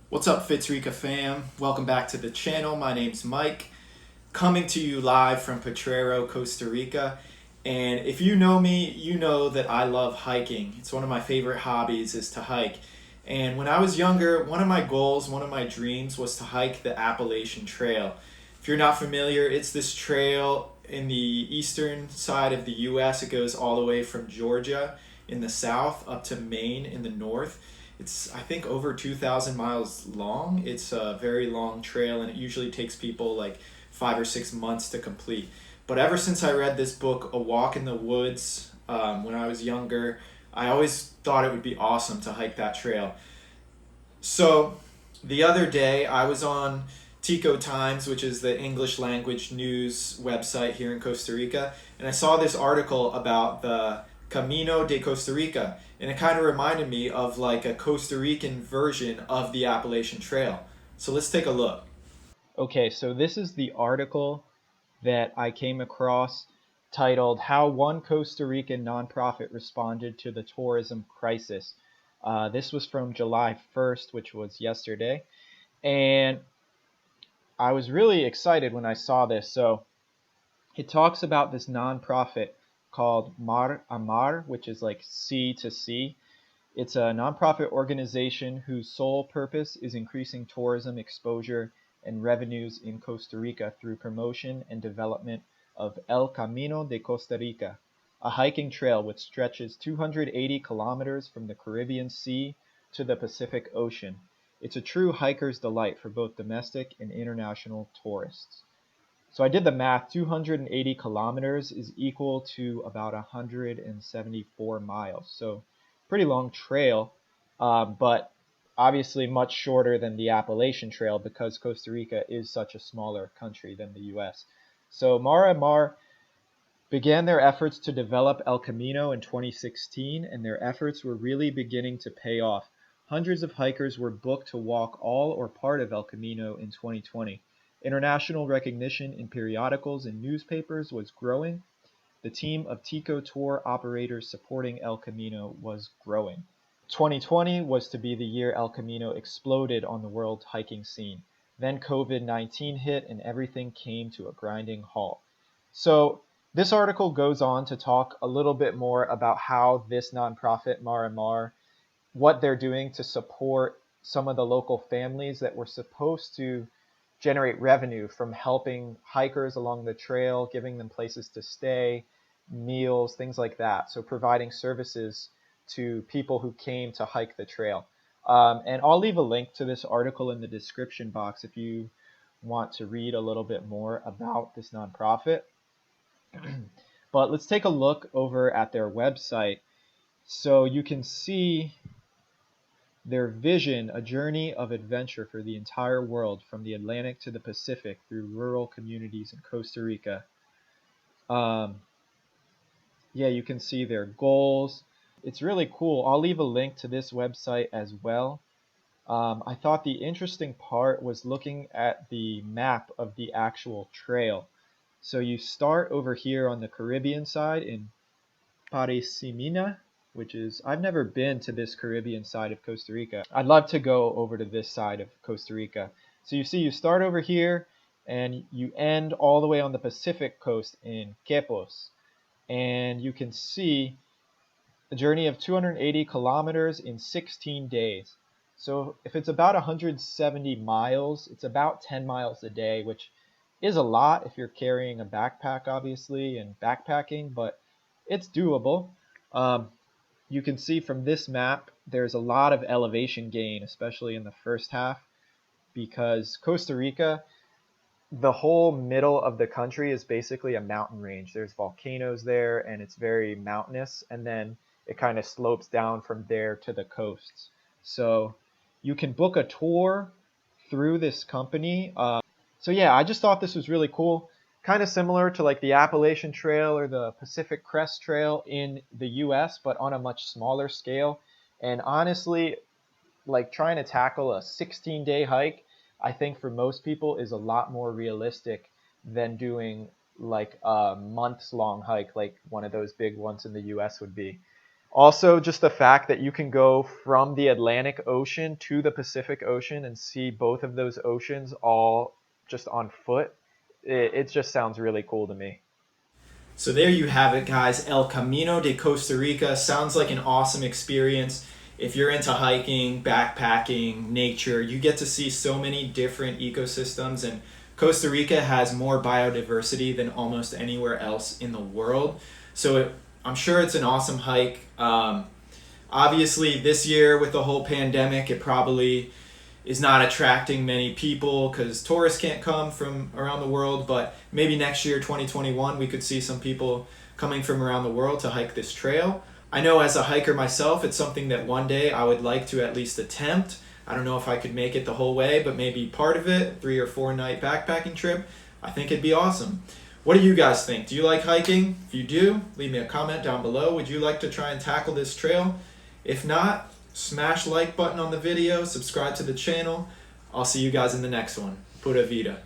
What's up, Fitzrica fam? Welcome back to the channel. My name's Mike, coming to you live from Potrero, Costa Rica. And if you know me, you know that I love hiking. It's one of my favorite hobbies is to hike. And when I was younger, one of my goals, one of my dreams was to hike the Appalachian Trail. If you're not familiar, it's this trail in the eastern side of the US. It goes all the way from Georgia in the south up to Maine in the north. It's, I think, over 2,000 miles long. It's a very long trail, and it usually takes people like 5 or 6 months to complete. But ever since I read this book, A Walk in the Woods, when I was younger, I always thought it would be awesome to hike that trail. So the other day, I was on Tico Times, which is the English language news website here in Costa Rica, and I saw this article about the Camino de Costa Rica, and it kind of reminded me of like a Costa Rican version of the Appalachian Trail. So let's take a look. Okay, so this is the article that I came across titled How One Costa Rican Nonprofit Responded to the Tourism Crisis. This was from July 1st, which was yesterday. And I was really excited when I saw this. So it talks about this nonprofit called Mar a Mar, which is like sea to sea. It's a nonprofit organization whose sole purpose is increasing tourism exposure and revenues in Costa Rica through promotion and development of El Camino de Costa Rica, a hiking trail which stretches 280 kilometers from the Caribbean Sea to the Pacific Ocean. It's a true hiker's delight for both domestic and international tourists. So I did the math. 280 kilometers is equal to about 174 miles. So pretty long trail, but obviously much shorter than the Appalachian Trail because Costa Rica is such a smaller country than the US. So Mara Mar began their efforts to develop El Camino in 2016, and their efforts were really beginning to pay off. Hundreds of hikers were booked to walk all or part of El Camino in 2020. International recognition in periodicals and newspapers was growing. The team of Tico tour operators supporting El Camino was growing. 2020 was to be the year El Camino exploded on the world hiking scene. Then COVID-19 hit and everything came to a grinding halt. So this article goes on to talk a little bit more about how this nonprofit Mar Mar, what they're doing to support some of the local families that were supposed to generate revenue from helping hikers along the trail, giving them places to stay, meals, things like that. So providing services to people who came to hike the trail. And I'll leave a link to this article in the description box if you want to read a little bit more about this nonprofit. But let's take a look over at their website. So you can see their vision, a journey of adventure for the entire world from the Atlantic to the Pacific through rural communities in Costa Rica. Um, yeah, you can see their goals. It's really cool. I'll leave a link to this website as well. I thought the interesting part was looking at the map of the actual trail. So you start over here on the Caribbean side in Parisimina, which is, I've never been to this Caribbean side of Costa Rica. I'd love to go over to this side of Costa Rica. So you see, you start over here and you end all the way on the Pacific coast in Quepos. And you can see a journey of 280 kilometers in 16 days. So if it's about 170 miles, it's about 10 miles a day, which is a lot if you're carrying a backpack, obviously, and backpacking, but it's doable. Um, you can see from this map, there's a lot of elevation gain, especially in the first half, because Costa Rica, the whole middle of the country is basically a mountain range. There's volcanoes there, and it's very mountainous, and then it kind of slopes down from there to the coasts. So you can book a tour through this company. So yeah, I just thought this was really cool. Kind of similar to like the Appalachian Trail or the Pacific Crest Trail in the US, but on a much smaller scale. And honestly, like trying to tackle a 16-day hike, I think for most people is a lot more realistic than doing like a months long hike like one of those big ones in the US would be. Also, just the fact that you can go from the Atlantic Ocean to the Pacific Ocean and see both of those oceans all just on foot, it just sounds really cool to me. So there you have it, guys. El Camino de Costa Rica sounds like an awesome experience. If you're into hiking, backpacking, nature, you get to see so many different ecosystems, and Costa Rica has more biodiversity than almost anywhere else in the world. I'm sure it's an awesome hike. Obviously, this year with the whole pandemic, it probably is not attracting many people because tourists can't come from around the world. But maybe next year, 2021, we could see some people coming from around the world to hike this trail. I know as a hiker myself, it's something that one day I would like to at least attempt. I don't know if I could make it the whole way, but maybe part of it, 3 or 4 night backpacking trip. I think it'd be awesome. What do you guys think? Do you like hiking? If you do, leave me a comment down below. Would you like to try and tackle this trail? If not, smash like button on the video, subscribe to the channel. I'll see you guys in the next one. Pura vida.